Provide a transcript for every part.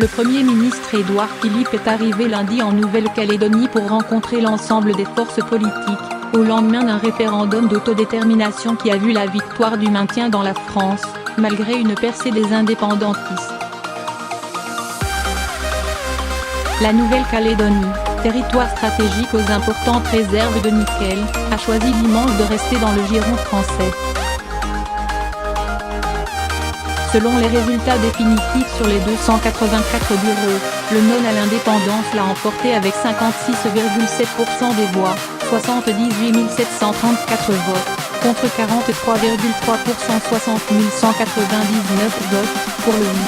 Le Premier ministre Édouard Philippe est arrivé lundi en Nouvelle-Calédonie pour rencontrer l'ensemble des forces politiques, au lendemain d'un référendum d'autodétermination qui a vu la victoire du maintien dans la France, malgré une percée des indépendantistes. La Nouvelle-Calédonie, territoire stratégique aux importantes réserves de nickel, a choisi dimanche de rester dans le giron français. Selon les résultats définitifs sur les 284 bureaux, le non à l'indépendance l'a emporté avec 56,7% des voix, 78 734 votes, contre 43,3%, 60 199 votes, pour le oui.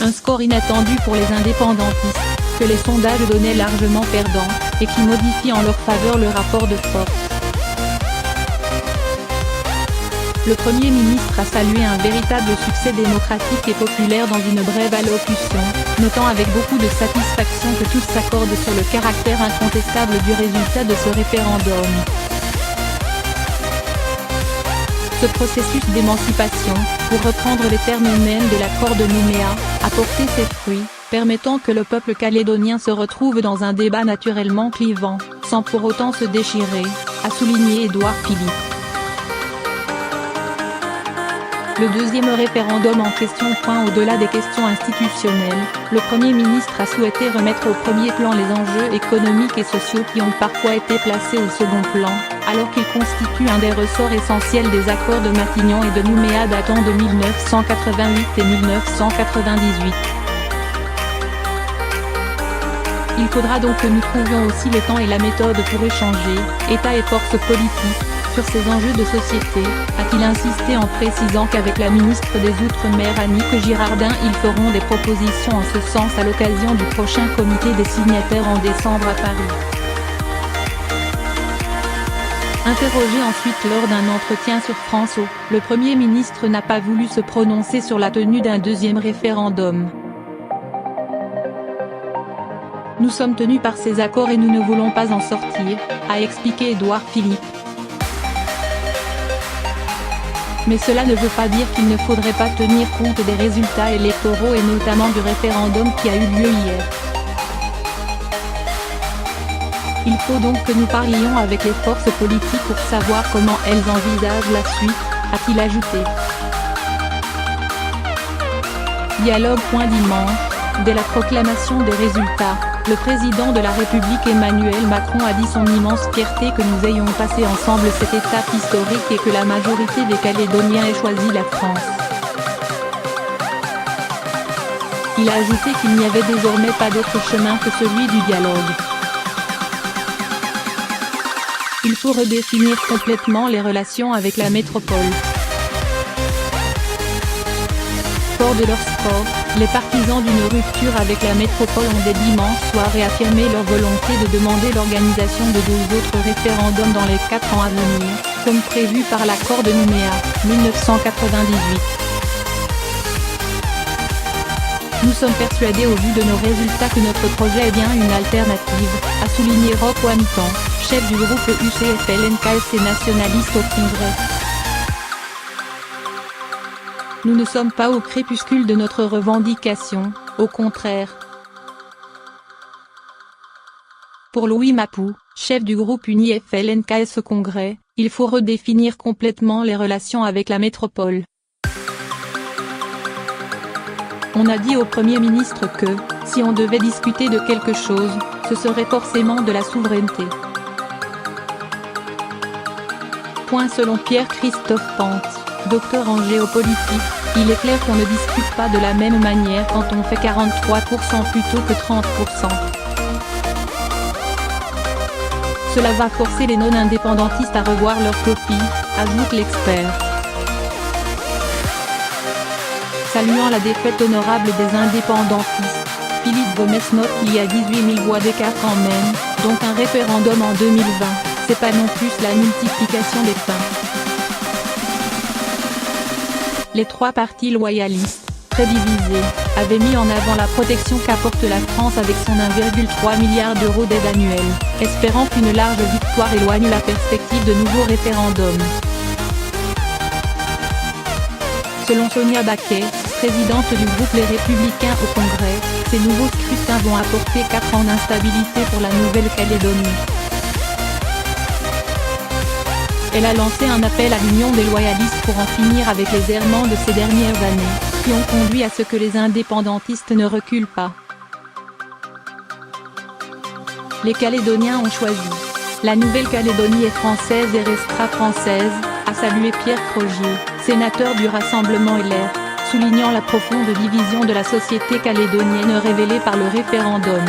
Un score inattendu pour les indépendantistes, que les sondages donnaient largement perdants, et qui modifie en leur faveur le rapport de force. Le Premier ministre a salué un véritable succès démocratique et populaire dans une brève allocution, notant avec beaucoup de satisfaction que tous s'accordent sur le caractère incontestable du résultat de ce référendum. Ce processus d'émancipation, pour reprendre les termes mêmes de l'accord de Nouméa, a porté ses fruits, permettant que le peuple calédonien se retrouve dans un débat naturellement clivant, sans pour autant se déchirer, a souligné Édouard Philippe. Le deuxième référendum en question pointe au-delà des questions institutionnelles. Le Premier ministre a souhaité remettre au premier plan les enjeux économiques et sociaux qui ont parfois été placés au second plan, alors qu'ils constituent un des ressorts essentiels des accords de Matignon et de Nouméa datant de 1988 et 1998. Il faudra donc que nous trouvions aussi les temps et la méthode pour échanger, État et forces politiques, sur ces enjeux de société, a-t-il insisté en précisant qu'avec la ministre des Outre-mer Annick Girardin ils feront des propositions en ce sens à l'occasion du prochain comité des signataires en décembre à Paris. Interrogé ensuite lors d'un entretien sur France O, le Premier ministre n'a pas voulu se prononcer sur la tenue d'un deuxième référendum. Nous sommes tenus par ces accords et nous ne voulons pas en sortir, a expliqué Édouard Philippe. Mais cela ne veut pas dire qu'il ne faudrait pas tenir compte des résultats électoraux et notamment du référendum qui a eu lieu hier. Il faut donc que nous parlions avec les forces politiques pour savoir comment elles envisagent la suite, a-t-il ajouté. Dialogue. Dimanche, dès la proclamation des résultats, le président de la République Emmanuel Macron a dit son immense fierté que nous ayons passé ensemble cette étape historique et que la majorité des Calédoniens ait choisi la France. Il a ajouté qu'il n'y avait désormais pas d'autre chemin que celui du dialogue. Il faut redéfinir complètement les relations avec la métropole. Fort de leur score, les partisans d'une rupture avec la métropole ont dès dimanche soir réaffirmé leur volonté de demander l'organisation de 2 autres référendums dans les 4 ans à venir, comme prévu par l'accord de Nouméa, 1998. Nous sommes persuadés au vu de nos résultats que notre projet est bien une alternative, a souligné Roch Wannitan, chef du groupe UCFL-NKS et nationaliste au Congrès. Nous ne sommes pas au crépuscule de notre revendication, au contraire. Pour Louis Mapou, chef du groupe UNIFL-NKS au Congrès, il faut redéfinir complètement les relations avec la métropole. On a dit au Premier ministre que, si on devait discuter de quelque chose, ce serait forcément de la souveraineté. Selon Pierre-Christophe Pente, docteur en géopolitique, il est clair qu'on ne discute pas de la même manière quand on fait 43% plutôt que 30%. Cela va forcer les non-indépendantistes à revoir leur copie, ajoute l'expert. Saluant la défaite honorable des indépendantistes, Philippe Gomes note qu'il y a 18 000 voix d'écart quand même, donc un référendum en 2020, c'est pas non plus la multiplication des pains. Les 3 partis loyalistes, très divisés, avaient mis en avant la protection qu'apporte la France avec son 1,3 milliard d'euros d'aide annuelle, espérant qu'une large victoire éloigne la perspective de nouveaux référendums. Selon Sonia Baquet, présidente du groupe Les Républicains au Congrès, ces nouveaux scrutins vont apporter 4 ans d'instabilité pour la Nouvelle-Calédonie. Elle a lancé un appel à l'union des loyalistes pour en finir avec les errements de ces dernières années, qui ont conduit à ce que les indépendantistes ne reculent pas. Les Calédoniens ont choisi. La Nouvelle-Calédonie est française et restera française, a salué Pierre Crogier, sénateur du Rassemblement LR, soulignant la profonde division de la société calédonienne révélée par le référendum.